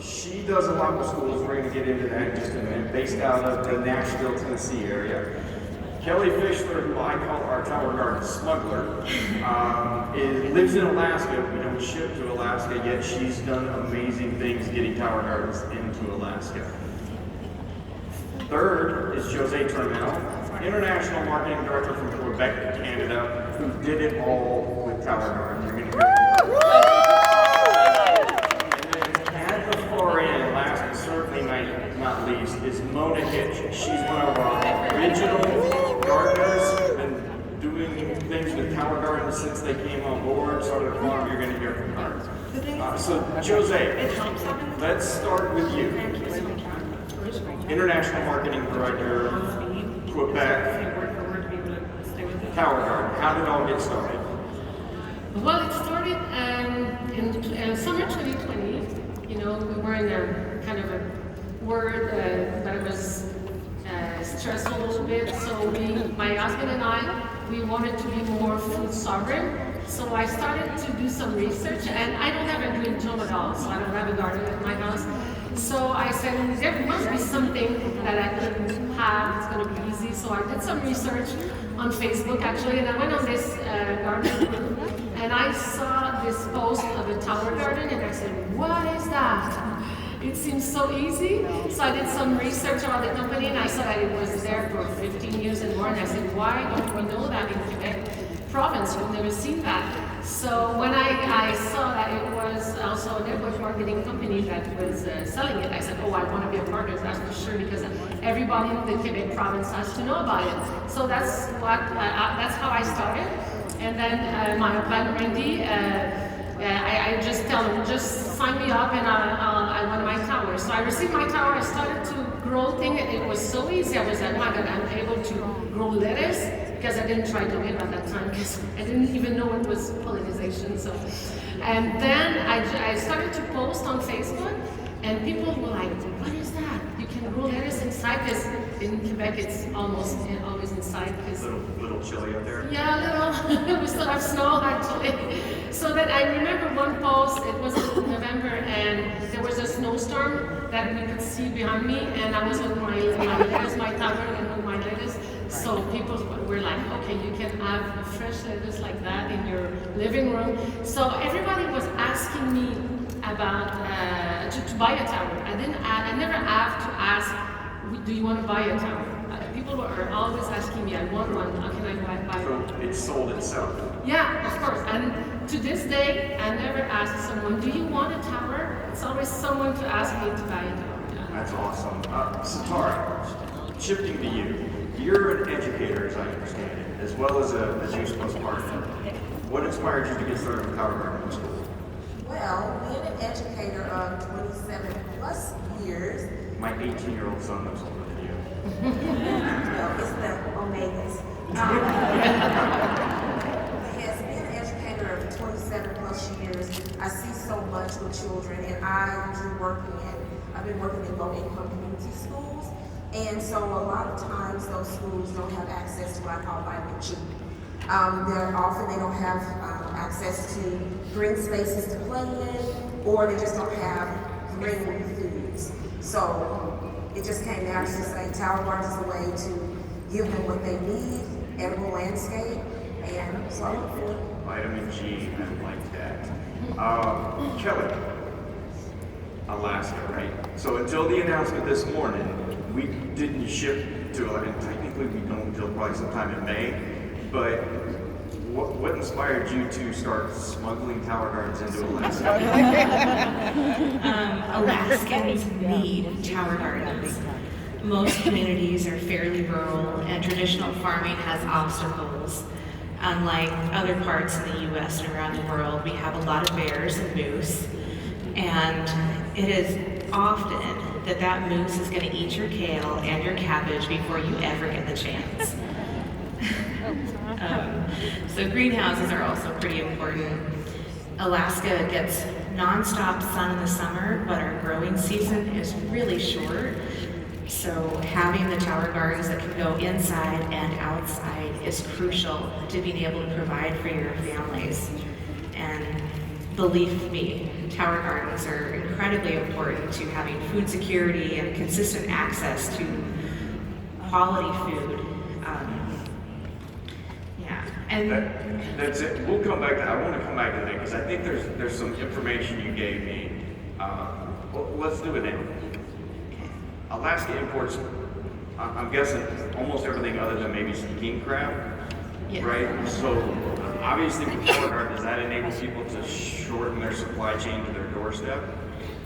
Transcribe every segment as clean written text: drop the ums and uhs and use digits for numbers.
she does a lot with schools. We're going to get into that in just a minute. Based out of the Nashville, Tennessee area. Kelly Fischler, who I call our Tower Garden smuggler, lives in Alaska. We don't ship to Alaska, yet she's done amazing things getting Tower Gardens into Alaska. Third is Jose Terminal, International Marketing Director from Quebec, Canada, who did it all with Tower Gardens. You're going to hear from her. And then at the far end, last but certainly not least, is Mona Hitch. She's one of our original gardeners, been doing things with Tower Gardens since they came on board, started a farm. You're going to hear from her. So Jose, let's start with you. International Marketing Director, Quebec, Tower Garden. How did it all get started? Well, it started in summer 2020. You know, we were in a kind of a word that it was stressful a little bit. So my husband and I, we wanted to be more food sovereign. So I started to do some research, and I don't have a green thumb at all, so I don't have a garden at my house. So I said, there must be something that I could have, it's going to be easy. So I did some research on Facebook actually, and I went on this garden group, and I saw this post of a tower garden, and I said, what is that? It seems so easy. So I did some research about the company, and I saw that it was there for 15 years and more, and I said, why don't we know that in Quebec province? We've never seen that. So when I saw that it was also a network marketing company that was selling it, I said, oh, I want to be a part of it, that's for sure, because everybody in the Quebec province has to know about it. So that's how I started. And then my plan, Randy, I just tell him, just sign me up and I want my tower. So I received my tower, I started to grow things, and it was so easy. I was like, oh my God, I'm able to grow lettuce, because I didn't try to live at that time, because I didn't even know it was pollination. So, and then I started to post on Facebook, and people were like, what is that? You can grow lettuce inside? Because in Quebec it's almost always inside. Little chilly up there? Yeah, a little. We still have snow actually. So that I remember one post, it was in November, and there was a snowstorm that we could see behind me, and I was on my lettuce, my tower, and on my lettuce. So people were like, okay, you can have fresh lettuce like that in your living room. So everybody was asking me about to buy a tower. I never have to ask, do you want to buy a tower? People are always asking me, I want one, how can I buy one? So it sold itself? Yeah, of course. And to this day, I never ask someone, do you want a tower? It's always someone to ask me to buy a tower. Yeah. That's awesome. Satara, shifting to you. You're an educator, as I understand it, as well as a Juice Plus partner. What inspired you to get started with Tower Garden School? Well, being an educator of 27 plus years. My 18-year-old son looks older than you. No, it's the omegas. Yes, being an educator of 27 plus years, I see so much with children, and I've been working in low-income community schools. And so a lot of times those schools don't have access to what I call vitamin G. They don't have access to green spaces to play in, or they just don't have green foods. So it just came down to say Tower Gardens is a way to give them what they need, edible landscape, and so Vitamin G, I like that. Kelly, Alaska, right? So until the announcement this morning, we didn't ship to, and technically we don't until probably sometime in May, but what inspired you to start smuggling Tower Gardens into Alaska? Alaskans need Tower Gardens. Most communities are fairly rural, and traditional farming has obstacles. Unlike other parts in the U.S. and around the world, we have a lot of bears and moose, and it is often that moose is going to eat your kale and your cabbage before you ever get the chance. So greenhouses are also pretty important. Alaska gets non-stop sun in the summer, but our growing season is really short. So having the tower gardens that can go inside and outside is crucial to being able to provide for your families. And believe me, tower gardens are incredibly important to having food security and consistent access to quality food. Yeah, and That's it. We'll come back to that. I want to come back to that because I think there's some information you gave me. Well, let's do it now. Alaska imports, I'm guessing, almost everything other than maybe some king crab, yes. right? So obviously with Tower Garden, does that enable people to shorten their supply chain to their doorstep?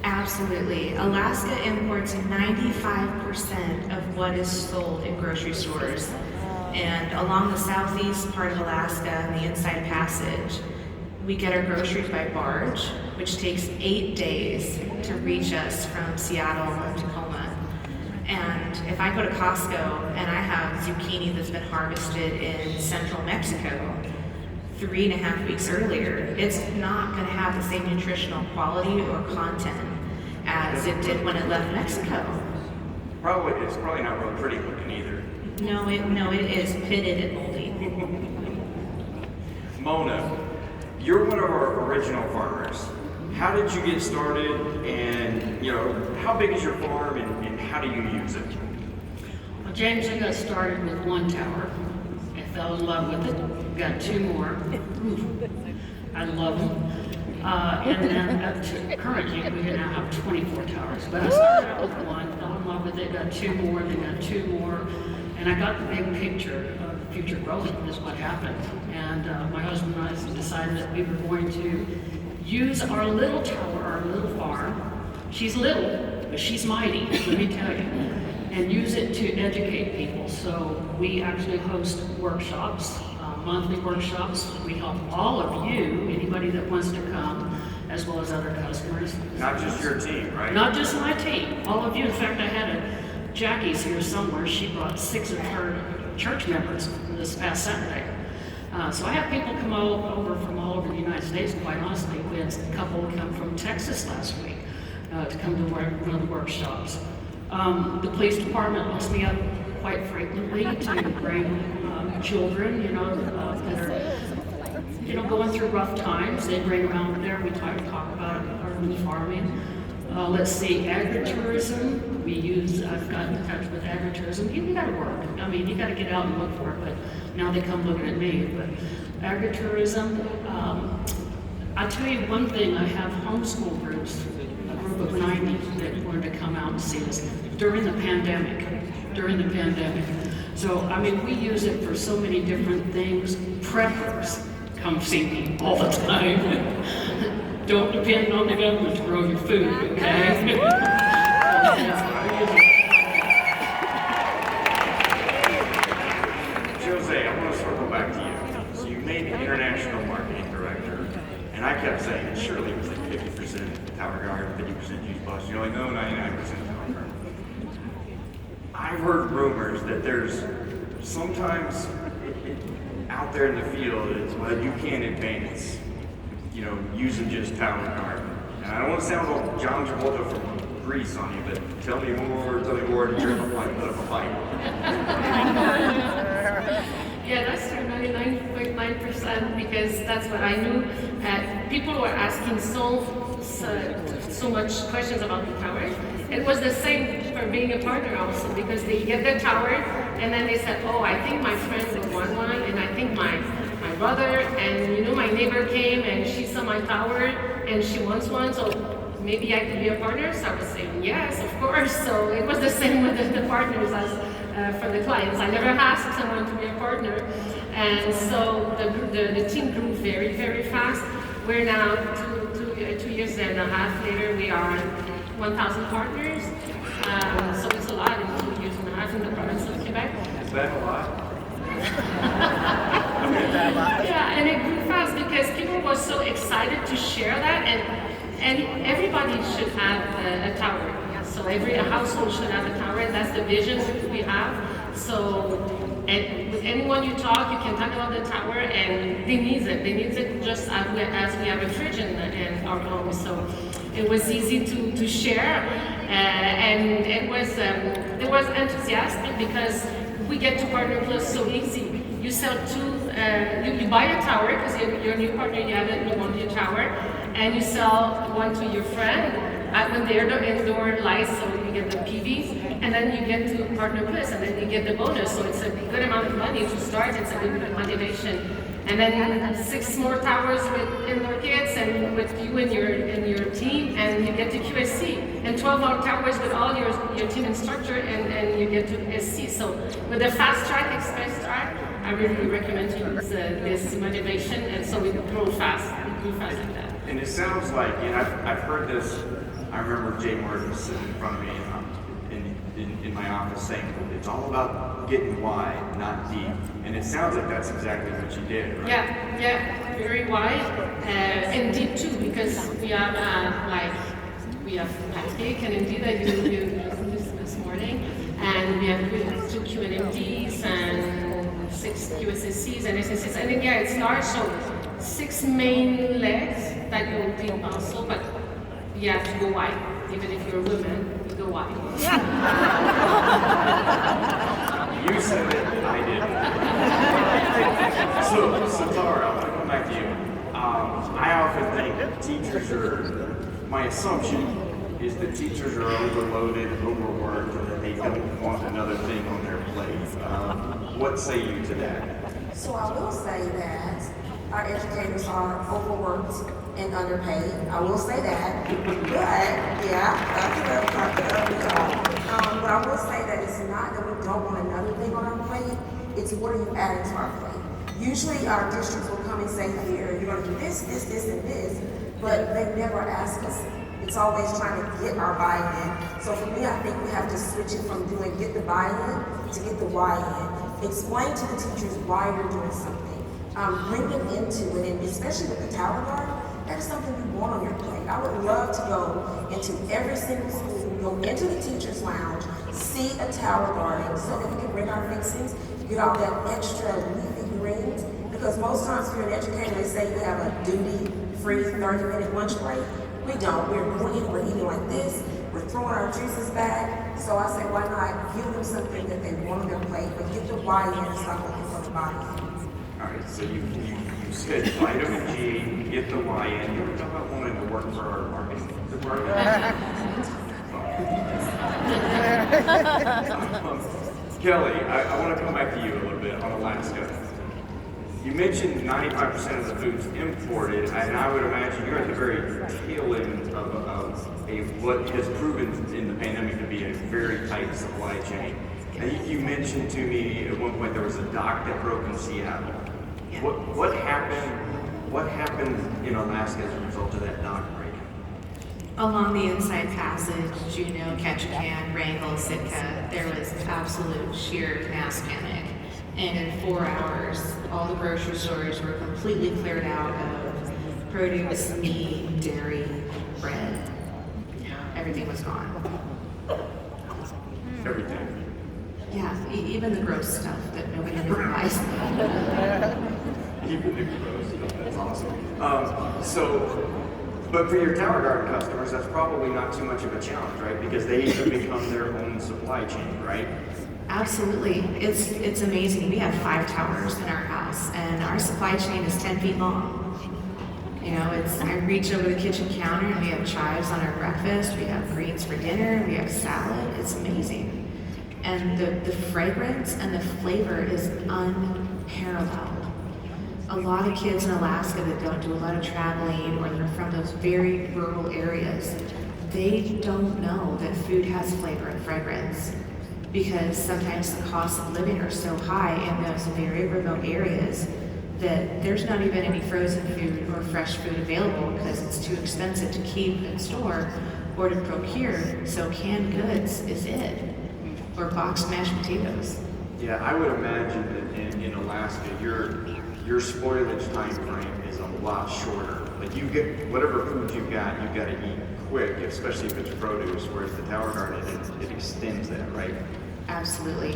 Absolutely. Alaska imports 95% of what is sold in grocery stores. And along the southeast part of Alaska and the Inside Passage, we get our groceries by barge, which takes 8 days to reach us from Seattle and Tacoma. And if I go to Costco and I have zucchini that's been harvested in central Mexico 3.5 weeks earlier, it's not going to have the same nutritional quality or content as it did when it left Mexico. It's probably not real pretty looking either. No, it is pitted and moldy. Mona, you're one of our original farmers. How did you get started, and how big is your farm, and how do you use it? Well, James, I got started with one tower. I fell in love with it. Got 2 more. I love them. And then up to currently, we now have 24 towers. But I started out with one, fell in love with it, got 2 more, then got 2 more. And I got the big picture of future growth is what happened. And my husband and I decided that we were going to use our little tower, our little farm. She's little, but she's mighty, let me tell you. And use it to educate people. So we actually host workshops, monthly workshops. We help all of you, anybody that wants to come, as well as other customers. Not just your team, right? Not just my team, all of you. In fact, I had Jackie's here somewhere. She brought 6 of her church members this past Saturday. So I have people come over from all over the United States, quite honestly. We had a couple come from Texas last week to come to one of the workshops. The police department looks me up quite frequently to bring children, that are, going through rough times. They bring them out there. We try to talk about urban farming. Let's see, agritourism. I've gotten in touch with agritourism. You got to work. I mean, you got to get out and look for it. But now they come looking at me. But agritourism. I'll tell you one thing. I have homeschool groups, a group of 90 that wanted to come out and see us during the pandemic. So, I mean, we use it for so many different things. Preppers come see me all the time. Don't depend on the government to grow your food, okay? Jose, I want to circle back to you. So you made the international marketing director, and I kept saying, surely it was like 50% Tower Garden, 50% juice box. You're like, no, 99% Tower Garden. I've heard rumors that there's sometimes out there in the field, it's well, you can't advance, using just Tower Garden. And I don't want to sound like John Travolta from Grease on you, but tell me more, and you're put up a fight. Yeah, that's true, 99.9%, because that's what I knew. People were asking so much questions about the tower. It was the same for being a partner also, because they get the tower and then they said, oh, I think my friend would want one, and I think my brother, and my neighbor came and she saw my tower and she wants one, so maybe I could be a partner. So I was saying yes, of course. So it was the same with the partners as for the clients. I never asked someone to be a partner, and so the team grew very, very fast. We're now 2 years and a half later. We are 1,000 partners. So it's a lot in 2 years and a half in the province of Quebec. Is that a lot? Yeah, and it grew fast because people were so excited to share that, and everybody should have a tower. So every household should have a tower, and that's the vision we have. So with anyone you talk, you can talk about the tower, and they need it. They need it just as we have a fridge in our home. So it was easy to share, and it was enthusiastic because we get to partner plus so easy. You sell you buy a tower because you're a new partner, you want your tower, and you sell one to your friend when they're the indoor lights, so you get the PVs, and then you get to partner with us, and then you get the bonus. So it's a good amount of money to start. It's a good motivation. And then 6 more towers with indoor kids and with you and your team, and you get to QSC. And 12 more towers with all your team instructor, and you get to SC. So with the fast track, express track, I really recommend you this motivation, and so we grow fast. We grew fast like that. And it sounds like, and I've heard this. I remember Jay Morgan sitting in front of me in my office saying, it's all about getting wide, not deep. And it sounds like that's exactly what you did, right? Yeah, very wide and deep too, because we have we have Patrick and Indeed that you listened to this morning, and we have 2 QNMDs and 6 QSSCs and SSCs. And then, yeah, it's large, so 6 main legs that go deep also, but you have to go wide. Even if you're a woman, you go wide. You said it, I didn't. So Tara, I want to come back to you. I often think teachers my assumption is that teachers are overloaded, overworked, and that they don't want another thing on their plate. What say you to that? So I will say that our educators are overworked and underpaid. I will say that. But yeah, but I will say that it's not that we don't want another thing on our plate. It's what are you adding to our plate? Usually our districts will come and say, here, you're going to do this, this, this, and this, but they never ask us. It's always trying to get our buy-in. So for me, I think we have to switch it from doing get the buy-in to get the why-in. Explain to the teachers why you're doing something. Bring them into it, and especially with the tower guard, that is something you want on your plate. I would love to go into every single school, go into the teacher's lounge, see a tower guarding so that we can bring our fixings, get all that extra leafy greens. Because most times if you're an educator, they say you have a duty-free 30-minute lunch break. We don't. We're eating like this. We're throwing our juices back. So I say, why not give them something that they want on their plate, but get the why in and stop looking for the body. All right, so you said vitamin G, get the Y in. You were talking about wanting to work for our marketing department. Kelly, I want to come back to you a little bit on Alaska. You mentioned 95% of the food's imported, and I would imagine you're at the very tail end of what has proven in the pandemic to be a very tight supply chain. And you mentioned to me at one point there was a dock that broke in Seattle. Yeah. What happened in Alaska as a result of that dock break? Along the Inside Passage, Juneau, Ketchikan, Wrangell, Sitka, there was absolute sheer mass panic. And in 4 hours, all the grocery stores were completely cleared out of produce, meat, dairy, bread. Everything was gone. Everything. Yeah, even the gross stuff that nobody ever buys. Even the gross stuff, that's awesome. But for your tower guard customers, that's probably not too much of a challenge, right? Because they have become their own supply chain, right? Absolutely. It's amazing. We have 5 towers in our house, and our supply chain is 10 feet long. You know, I reach over the kitchen counter, and we have chives on our breakfast, we have greens for dinner, we have salad. It's amazing. And the fragrance and the flavor is unparalleled. A lot of kids in Alaska that don't do a lot of traveling, or they're from those very rural areas, they don't know that food has flavor and fragrance, because sometimes the costs of living are so high in those very remote areas that there's not even any frozen food or fresh food available because it's too expensive to keep and store or to procure. So canned goods is it, or boxed mashed potatoes. Yeah, I would imagine that in Alaska, your spoilage time frame is a lot shorter. Like you get whatever food you've got to eat quick, especially if it's produce, whereas the tower garden, it extends that, right? Absolutely.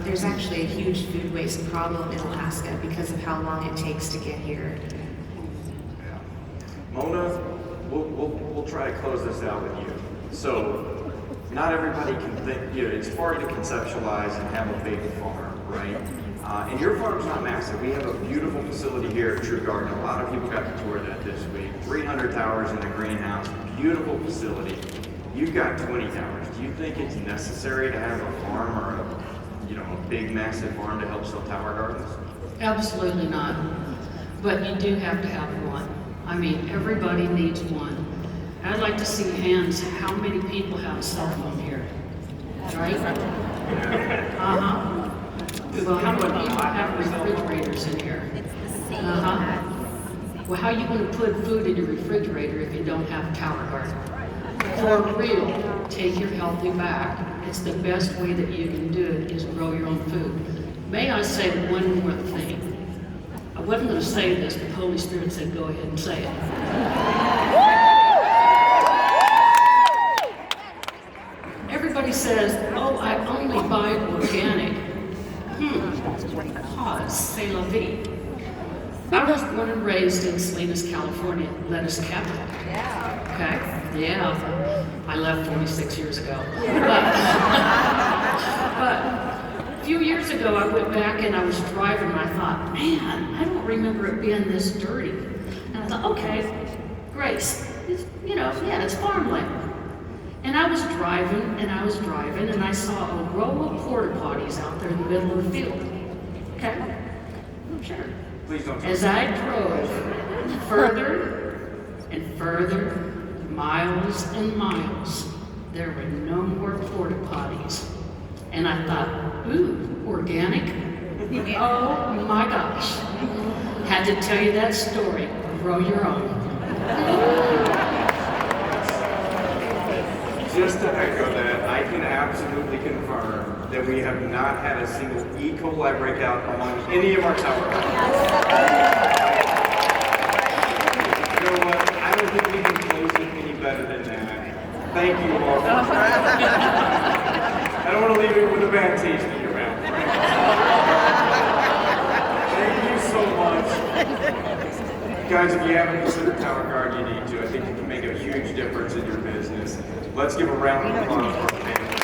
There's actually a huge food waste problem in Alaska because of how long it takes to get here. Yeah. Mona, we'll try to close this out with you. So, not everybody can think, it's hard to conceptualize and have a big farm, right? And your farm's not massive. We have a beautiful facility here at True Garden. A lot of people got to tour that this week. 300 towers in the greenhouse, beautiful facility. You've got 20 towers. Do you think it's necessary to have a farm or a big, massive farm to help sell tower gardens? Absolutely not. But you do have to have one. I mean, everybody needs one. I'd like to see hands, how many people have a cell phone here? Right? Uh-huh. Well, how many people have refrigerators in here? Uh-huh. Well, how are you going to put food in your refrigerator if you don't have a tower garden? For real, take your healthy back. It's the best way that you can do it is grow your own food. May I say one more thing? I wasn't going to say this, but the Holy Spirit said go ahead and say it. Everybody says, oh, I only buy organic. Pause, c'est la vie. I was born and raised in Salinas, California, lettuce capital. Okay? Yeah. I left 46 years ago. But a few years ago, I went back and I was driving and I thought, man, I don't remember it being this dirty. And I thought, okay, Grace, it's farmland. And I was driving and I saw a row of porta potties out there in the middle of the field. Okay? Sure. Please don't. As I drove further and further, miles and miles, there were no more porta potties. And I thought, ooh, organic? Oh my gosh. Had to tell you that story. Grow your own. Just to echo that, I can absolutely confirm that we have not had a single E. coli breakout on any of our tower gardens. You know what? I don't think we can close it any better than that. Thank you all. I don't want to leave it with a bad taste in your mouth. Thank you so much. Guys, if you haven't considered Tower Garden, you need to. I think it can make a huge difference in your business. Let's give a round of applause for our panel.